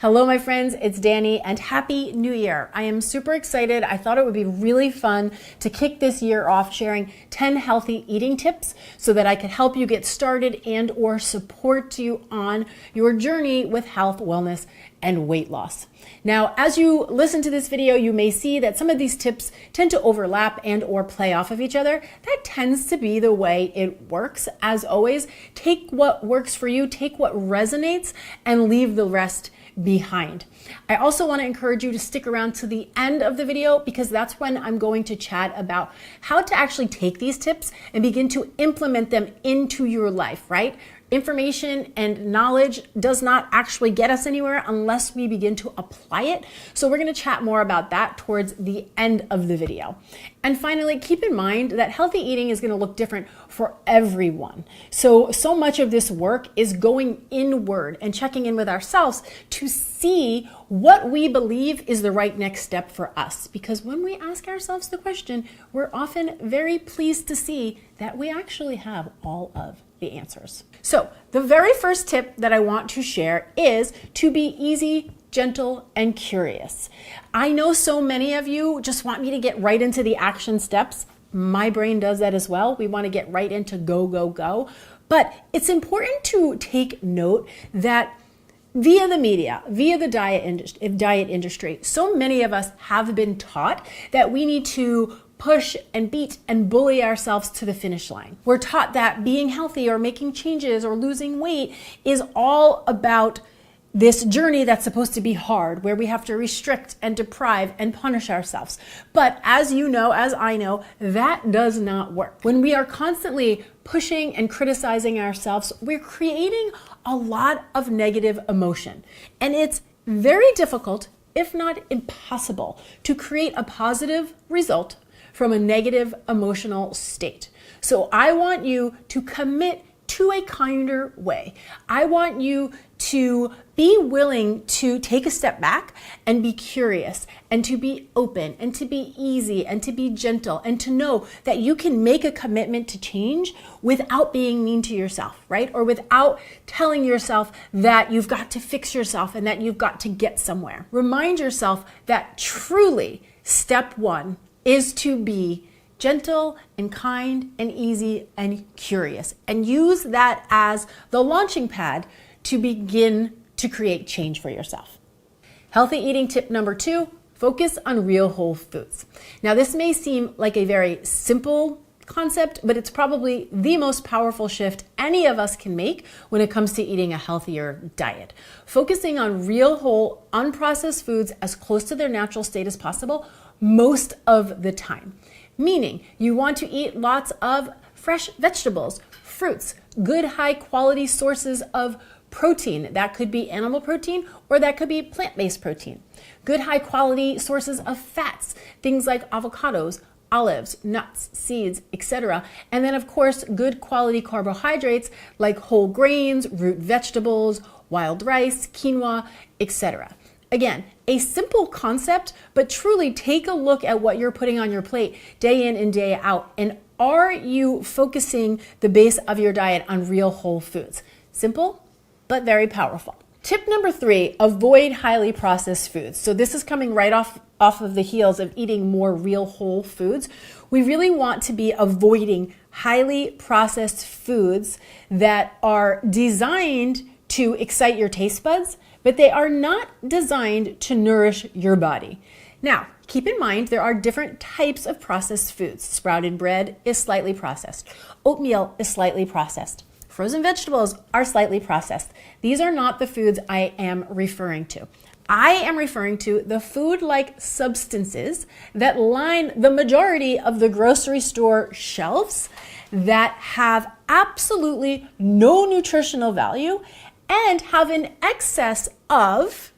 Hello, my friends, it's Danny and Happy New Year. I am super excited. I thought it would be really fun to kick this year off sharing 10 healthy eating tips so that I could help you get started and or support you on your journey with health, wellness, and weight loss. Now, as you listen to this video, you may see that some of these tips tend to overlap and or play off of each other. That tends to be the way it works. As always, take what works for you, take what resonates, and leave the rest behind. I also want to encourage you to stick around to the end of the video because that's when I'm going to chat about how to actually take these tips and begin to implement them into your life, right? Information and knowledge does not actually get us anywhere unless we begin to apply it. So we're going to chat more about that towards the end of the video. And finally, keep in mind that healthy eating is going to look different for everyone. So much of this work is going inward and checking in with ourselves to see what we believe is the right next step for us. Because when we ask ourselves the question, we're often very pleased to see that we actually have all of the answers. So the very first tip that I want to share is to be easy, gentle, and curious. I know so many of you just want me to get right into the action steps. My brain does that as well. We want to get right into go, go, go. But it's important to take note that via the media, via the diet industry, so many of us have been taught that we need to push and beat and bully ourselves to the finish line. We're taught that being healthy or making changes or losing weight is all about this journey that's supposed to be hard, where we have to restrict and deprive and punish ourselves. But as you know, as I know, that does not work. When we are constantly pushing and criticizing ourselves, we're creating a lot of negative emotion. And it's very difficult, if not impossible, to create a positive result from a negative emotional state. So I want you to commit to a kinder way. I want you to be willing to take a step back and be curious and to be open and to be easy and to be gentle and to know that you can make a commitment to change without being mean to yourself, right? Or without telling yourself that you've got to fix yourself and that you've got to get somewhere. Remind yourself that truly step one is to be gentle and kind and easy and curious, and use that as the launching pad to begin to create change for yourself. Healthy eating tip number 2, focus on real whole foods. Now, this may seem like a very simple concept, but it's probably the most powerful shift any of us can make when it comes to eating a healthier diet. Focusing on real whole, unprocessed foods as close to their natural state as possible most of the time. Meaning you want to eat lots of fresh vegetables, fruits, good high quality sources of protein. That could be animal protein or that could be plant-based protein. Good high quality sources of fats, things like avocados, olives, nuts, seeds, etc. And then of course, good quality carbohydrates like whole grains, root vegetables, wild rice, quinoa, etc. Again, a simple concept, but truly take a look at what you're putting on your plate day in and day out. And are you focusing the base of your diet on real whole foods? Simple, but very powerful. Tip number 3, avoid highly processed foods. So this is coming right off of the heels of eating more real whole foods. We really want to be avoiding highly processed foods that are designed to excite your taste buds, but they are not designed to nourish your body. Now, keep in mind there are different types of processed foods. Sprouted bread is slightly processed. Oatmeal is slightly processed. Frozen vegetables are slightly processed. These are not the foods I am referring to. I am referring to the food-like substances that line the majority of the grocery store shelves that have absolutely no nutritional value and have an excess of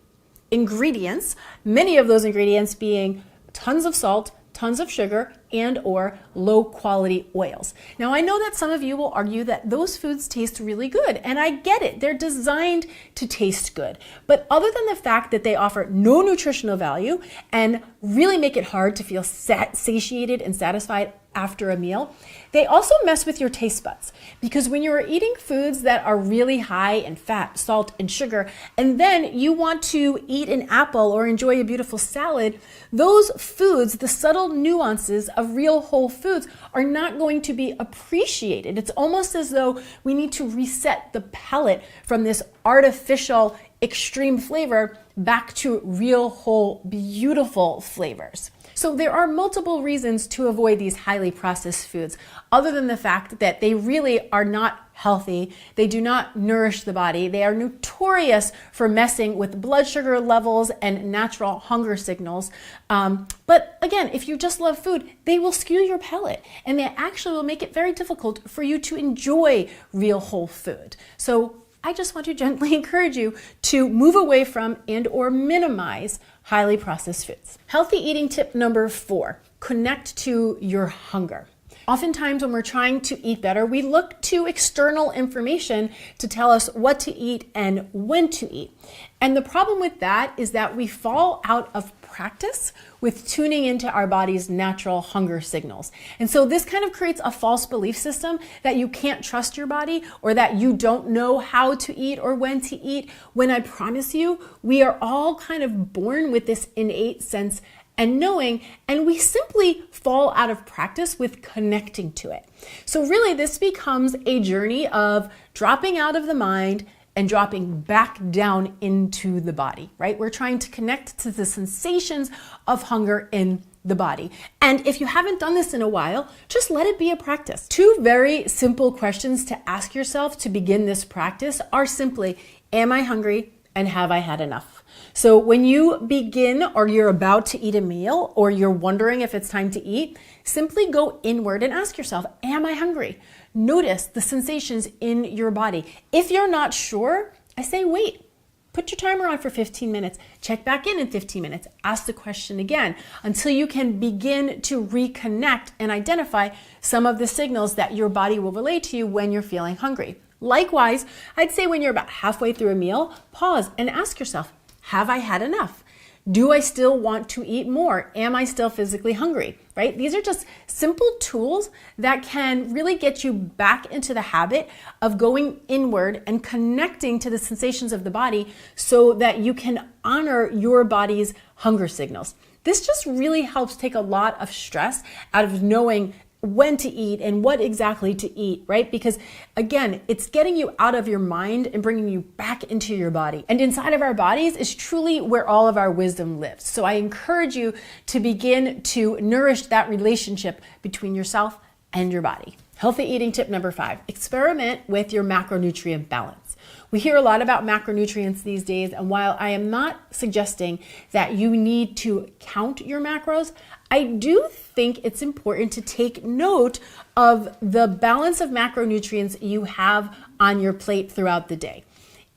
ingredients, many of those ingredients being tons of salt, tons of sugar, and or low quality oils. Now, I know that some of you will argue that those foods taste really good, and I get it. They're designed to taste good. But other than the fact that they offer no nutritional value and really make it hard to feel satiated and satisfied after a meal, they also mess with your taste buds, because when you're eating foods that are really high in fat, salt, and sugar, and then you want to eat an apple or enjoy a beautiful salad, those foods, the subtle nuances of real whole foods, are not going to be appreciated. It's almost as though we need to reset the palate from this artificial extreme flavor back to real whole beautiful flavors. So there are multiple reasons to avoid these highly processed foods, other than the fact that they really are not healthy. They do not nourish the body. They are notorious for messing with blood sugar levels and natural hunger signals. But again, if you just love food, they will skew your palate, and they actually will make it very difficult for you to enjoy real whole food. So I just want to gently encourage you to move away from and or minimize highly processed foods. Healthy eating tip number 4, connect to your hunger. Oftentimes when we're trying to eat better, we look to external information to tell us what to eat and when to eat. And the problem with that is that we fall out of practice with tuning into our body's natural hunger signals. And so this kind of creates a false belief system that you can't trust your body, or that you don't know how to eat or when to eat, when I promise you, we are all kind of born with this innate sense and knowing, and we simply fall out of practice with connecting to it. So really this becomes a journey of dropping out of the mind and dropping back down into the body, right? We're trying to connect to the sensations of hunger in the body. And if you haven't done this in a while, just let it be a practice. 2 very simple questions to ask yourself to begin this practice are simply, am I hungry and have I had enough? So when you begin, or you're about to eat a meal, or you're wondering if it's time to eat, simply go inward and ask yourself, am I hungry? Notice the sensations in your body. If you're not sure, I say wait. Put your timer on for 15 minutes. Check back in 15 minutes. Ask the question again until you can begin to reconnect and identify some of the signals that your body will relay to you when you're feeling hungry. Likewise, I'd say when you're about halfway through a meal, pause and ask yourself, have I had enough? Do I still want to eat more? Am I still physically hungry, right? These are just simple tools that can really get you back into the habit of going inward and connecting to the sensations of the body so that you can honor your body's hunger signals. This just really helps take a lot of stress out of knowing when to eat and what exactly to eat, right? Because again, it's getting you out of your mind and bringing you back into your body. And inside of our bodies is truly where all of our wisdom lives. So I encourage you to begin to nourish that relationship between yourself and your body. Healthy eating tip number 5, experiment with your macronutrient balance. We hear a lot about macronutrients these days, and while I am not suggesting that you need to count your macros, I do think it's important to take note of the balance of macronutrients you have on your plate throughout the day.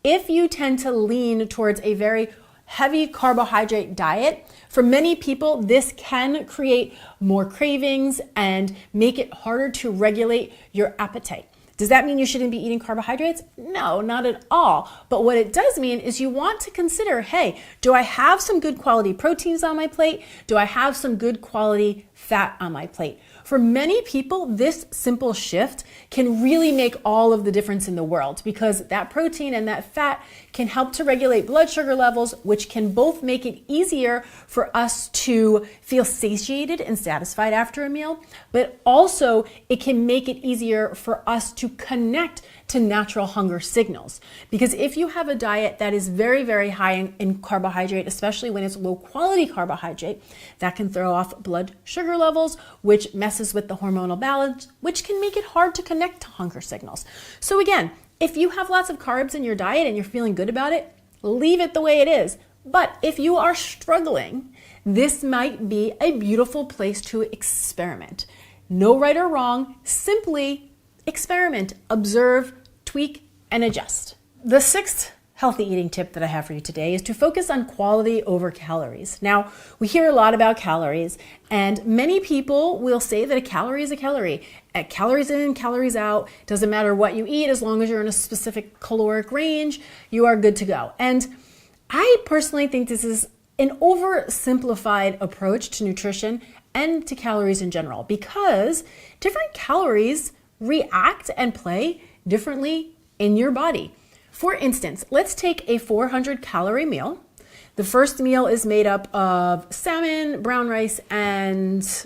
If you tend to lean towards a very heavy carbohydrate diet, for many people, this can create more cravings and make it harder to regulate your appetite. Does that mean you shouldn't be eating carbohydrates? No, not at all. But what it does mean is you want to consider, hey, do I have some good quality proteins on my plate? Do I have some good quality fat on my plate? For many people, this simple shift can really make all of the difference in the world, because that protein and that fat can help to regulate blood sugar levels, which can both make it easier for us to feel satiated and satisfied after a meal, but also it can make it easier for us to connect to natural hunger signals. Because if you have a diet that is very, very high in carbohydrate, especially when it's low quality carbohydrate, that can throw off blood sugar levels, which messes with the hormonal balance, which can make it hard to connect to hunger signals. So again, if you have lots of carbs in your diet and you're feeling good about it, leave it the way it is. But if you are struggling, this might be a beautiful place to experiment. No right or wrong, simply experiment, observe, tweak, and adjust. The 6th healthy eating tip that I have for you today is to focus on quality over calories. Now, we hear a lot about calories, and many people will say that a calorie is a calorie. Calories in, calories out, doesn't matter what you eat, as long as you're in a specific caloric range, you are good to go. And I personally think this is an oversimplified approach to nutrition and to calories in general, because different calories react and play differently in your body. For instance, let's take a 400 calorie meal. The first meal is made up of salmon, brown rice, and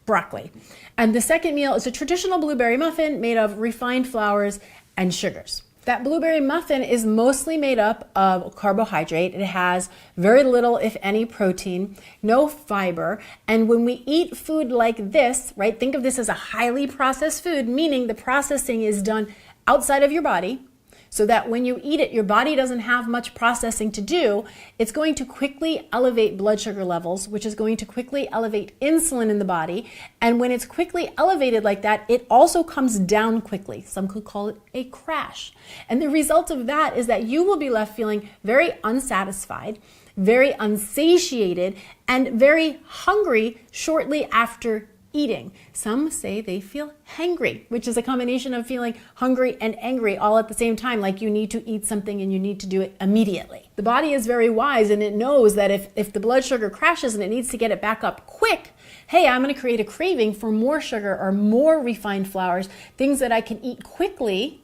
broccoli. And the second meal is a traditional blueberry muffin made of refined flours and sugars. That blueberry muffin is mostly made up of carbohydrate. It has very little, if any, protein, no fiber. And when we eat food like this, right, think of this as a highly processed food, meaning the processing is done outside of your body, so that when you eat it, your body doesn't have much processing to do. It's going to quickly elevate blood sugar levels, which is going to quickly elevate insulin in the body. And when it's quickly elevated like that, it also comes down quickly. Some could call it a crash. And the result of that is that you will be left feeling very unsatisfied, very unsatiated, and very hungry shortly after eating. Some say they feel hangry, which is a combination of feeling hungry and angry all at the same time, like you need to eat something and you need to do it immediately. The body is very wise, and it knows that if the blood sugar crashes and it needs to get it back up quick, hey, I'm going to create a craving for more sugar or more refined flours, things that I can eat quickly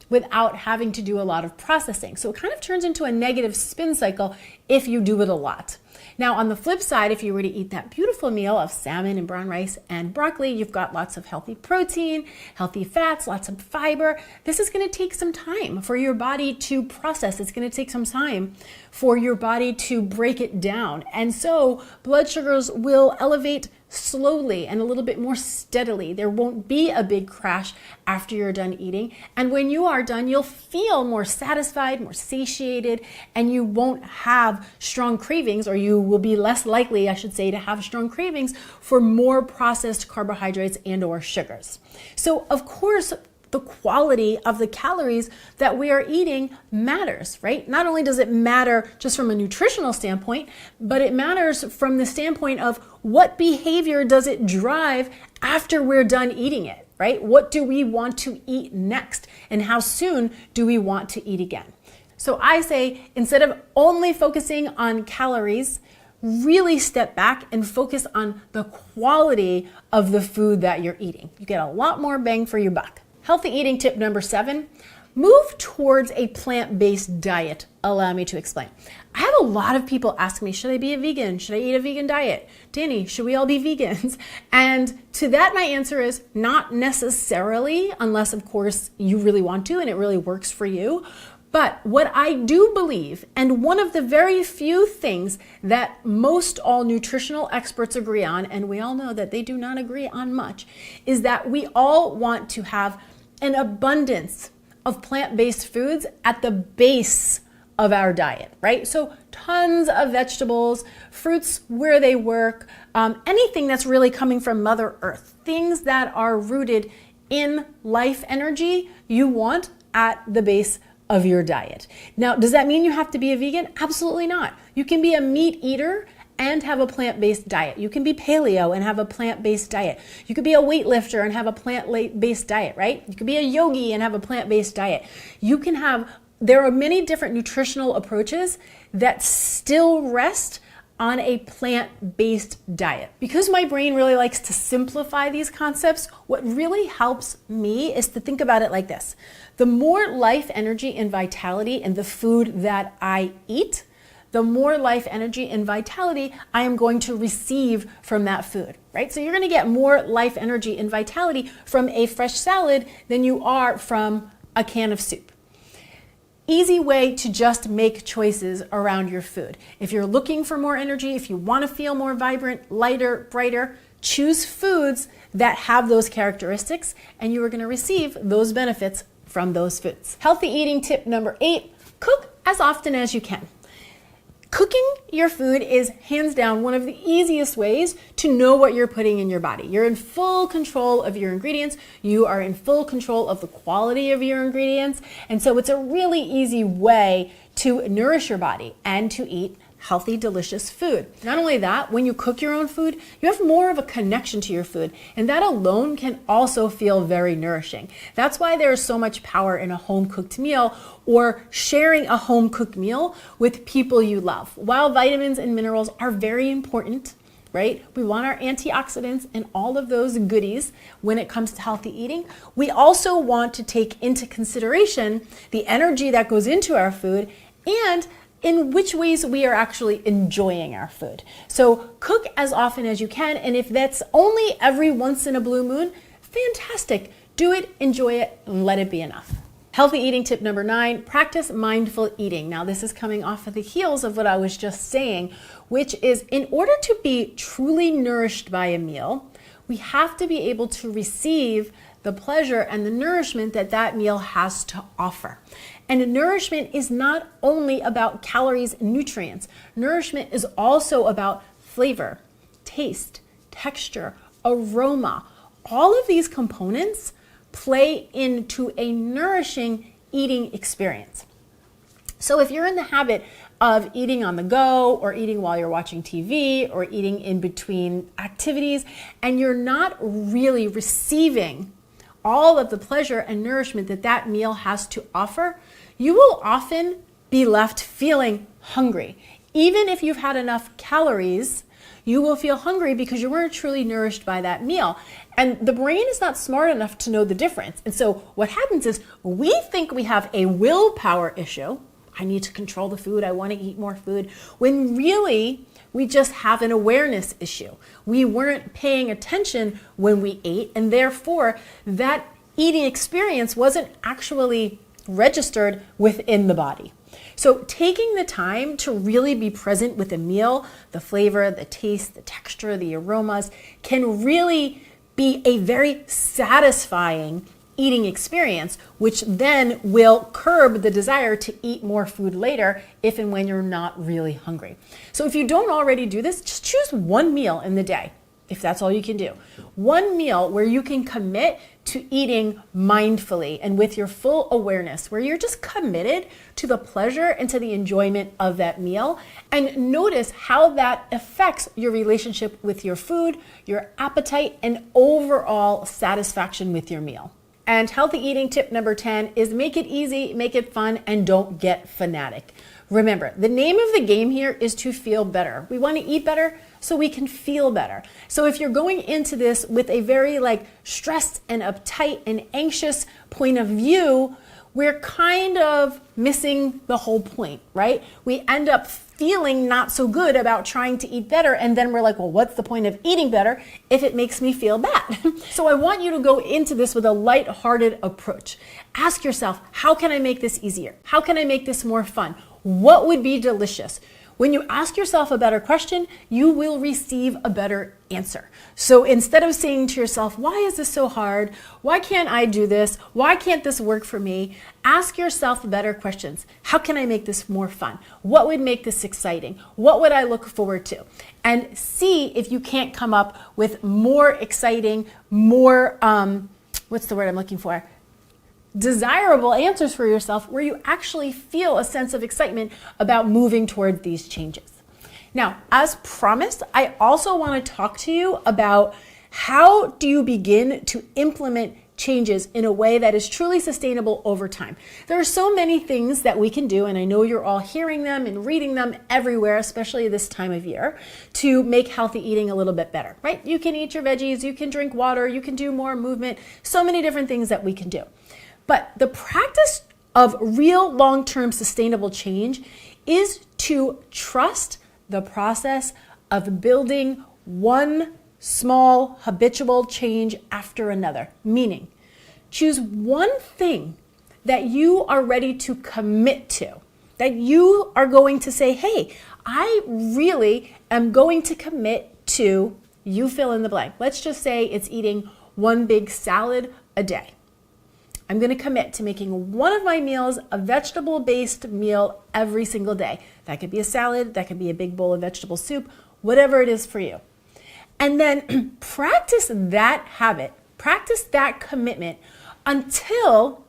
without having to do a lot of processing. So it kind of turns into a negative spin cycle if you do it a lot. Now, on the flip side, if you were to eat that beautiful meal of salmon and brown rice and broccoli, you've got lots of healthy protein, healthy fats, lots of fiber. This is going to take some time for your body to process. It's going to take some time for your body to break it down. And so blood sugars will elevate slowly and a little bit more steadily. There won't be a big crash after you're done eating. And when you are done, you'll feel more satisfied, more satiated, and you won't have strong cravings, or you will be less likely, I should say, to have strong cravings for more processed carbohydrates and or sugars. So of course, the quality of the calories that we are eating matters, right? Not only does it matter just from a nutritional standpoint, but it matters from the standpoint of what behavior does it drive after we're done eating it, right? What do we want to eat next? And how soon do we want to eat again? So I say, instead of only focusing on calories, really step back and focus on the quality of the food that you're eating. You get a lot more bang for your buck. Healthy eating tip number 7, move towards a plant-based diet. Allow me to explain. I have a lot of people ask me, should I be a vegan? Should I eat a vegan diet? Danny, should we all be vegans? And to that, my answer is not necessarily, unless of course you really want to and it really works for you. But what I do believe, and one of the very few things that most all nutritional experts agree on, and we all know that they do not agree on much, is that we all want to have an abundance of plant-based foods at the base of our diet, right? So tons of vegetables, fruits where they work, anything that's really coming from Mother Earth, things that are rooted in life energy, you want at the base of your diet. Now, does that mean you have to be a vegan? Absolutely not. You can be a meat eater and have a plant-based diet. You can be paleo and have a plant-based diet. You could be a weightlifter and have a plant-based diet, right? You could be a yogi and have a plant-based diet. There are many different nutritional approaches that still rest on a plant-based diet. Because my brain really likes to simplify these concepts, what really helps me is to think about it like this. The more life, energy, and vitality in the food that I eat, the more life, energy, and vitality I am going to receive from that food, right? So you're going to get more life, energy, and vitality from a fresh salad than you are from a can of soup. Easy way to just make choices around your food. If you're looking for more energy, if you want to feel more vibrant, lighter, brighter, choose foods that have those characteristics, and you are going to receive those benefits from those foods. Healthy eating tip number 8, cook as often as you can. Cooking your food is hands down one of the easiest ways to know what you're putting in your body. You're in full control of your ingredients. You are in full control of the quality of your ingredients. And so it's a really easy way to nourish your body and to eat healthy, delicious food. Not only that, when you cook your own food, you have more of a connection to your food, and that alone can also feel very nourishing. That's why there is so much power in a home-cooked meal or sharing a home-cooked meal with people you love. While vitamins and minerals are very important, right? We want our antioxidants and all of those goodies when it comes to healthy eating. We also want to take into consideration the energy that goes into our food and in which ways we are actually enjoying our food. So cook as often as you can, and if that's only every once in a blue moon, fantastic. Do it, enjoy it, and let it be enough. Healthy eating tip number 9, practice mindful eating. Now this is coming off of the heels of what I was just saying, which is in order to be truly nourished by a meal, we have to be able to receive the pleasure and the nourishment that that meal has to offer. And nourishment is not only about calories and nutrients. Nourishment is also about flavor, taste, texture, aroma. All of these components play into a nourishing eating experience. So if you're in the habit of eating on the go or eating while you're watching TV or eating in between activities and you're not really receiving all of the pleasure and nourishment that that meal has to offer, you will often be left feeling hungry. Even if you've had enough calories, you will feel hungry because you weren't truly nourished by that meal. And the brain is not smart enough to know the difference. And so what happens is we think we have a willpower issue. I need to control the food. I want to eat more food. When really, we just have an awareness issue. We weren't paying attention when we ate, and therefore that eating experience wasn't actually registered within the body. So taking the time to really be present with a meal, the flavor, the taste, the texture, the aromas, can really be a very satisfying eating experience, which then will curb the desire to eat more food later if and when you're not really hungry. So if you don't already do this, just choose one meal in the day, if that's all you can do. One meal where you can commit to eating mindfully and with your full awareness, where you're just committed to the pleasure and to the enjoyment of that meal, and notice how that affects your relationship with your food, your appetite, and overall satisfaction with your meal. And healthy eating tip number 10 is make it easy, make it fun, and don't get fanatic. Remember, the name of the game here is to feel better. We want to eat better so we can feel better. So if you're going into this with a very stressed and uptight and anxious point of view, we're kind of missing the whole point, right? We end up feeling not so good about trying to eat better, and then we're like, well, what's the point of eating better if it makes me feel bad? So I want you to go into this with a lighthearted approach. Ask yourself, how can I make this easier? How can I make this more fun? What would be delicious? When you ask yourself a better question, you will receive a better answer. So instead of saying to yourself, why is this so hard? Why can't I do this? Why can't this work for me? Ask yourself better questions. How can I make this more fun? What would make this exciting? What would I look forward to? And see if you can't come up with more exciting, more, what's the word I'm looking for? Desirable answers for yourself where you actually feel a sense of excitement about moving toward these changes. Now, as promised, I also want to talk to you about how do you begin to implement changes in a way that is truly sustainable over time. There are so many things that we can do, and I know you're all hearing them and reading them everywhere, especially this time of year, to make healthy eating a little bit better, right? You can eat your veggies, you can drink water, you can do more movement, so many different things that we can do. But the practice of real long-term sustainable change is to trust the process of building one small habitual change after another. Meaning, choose one thing that you are ready to commit to, that you are going to say, hey, I really am going to commit to, you fill in the blank. Let's just say it's eating one big salad a day. I'm going to commit to making one of my meals a vegetable-based meal every single day. That could be a salad, that could be a big bowl of vegetable soup, whatever it is for you. And then practice that habit, practice that commitment until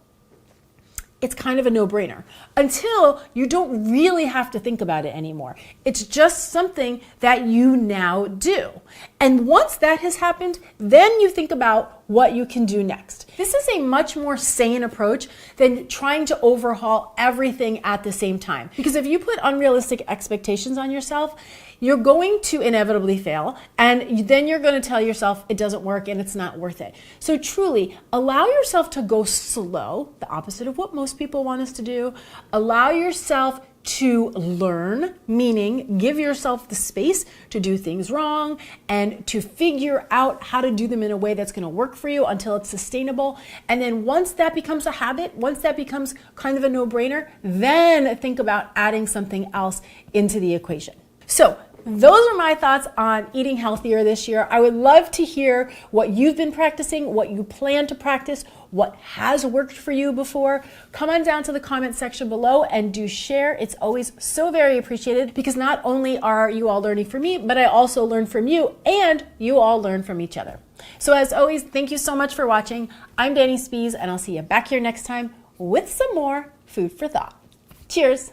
it's kind of a no-brainer until you don't really have to think about it anymore. It's just something that you now do. And once that has happened, then you think about what you can do next. This is a much more sane approach than trying to overhaul everything at the same time. Because if you put unrealistic expectations on yourself, you're going to inevitably fail, and then you're going to tell yourself it doesn't work and it's not worth it. So truly, allow yourself to go slow, the opposite of what most people want us to do. Allow yourself to learn, meaning give yourself the space to do things wrong and to figure out how to do them in a way that's going to work for you until it's sustainable. And then once that becomes a habit, once that becomes kind of a no-brainer, then think about adding something else into the equation. So those are my thoughts on eating healthier this year. I would love to hear what you've been practicing, what you plan to practice, what has worked for you before. Come on down to the comment section below and do share. It's always so very appreciated because not only are you all learning from me, but I also learn from you and you all learn from each other. So as always, thank you so much for watching. I'm Dani Spies and I'll see you back here next time with some more food for thought. Cheers.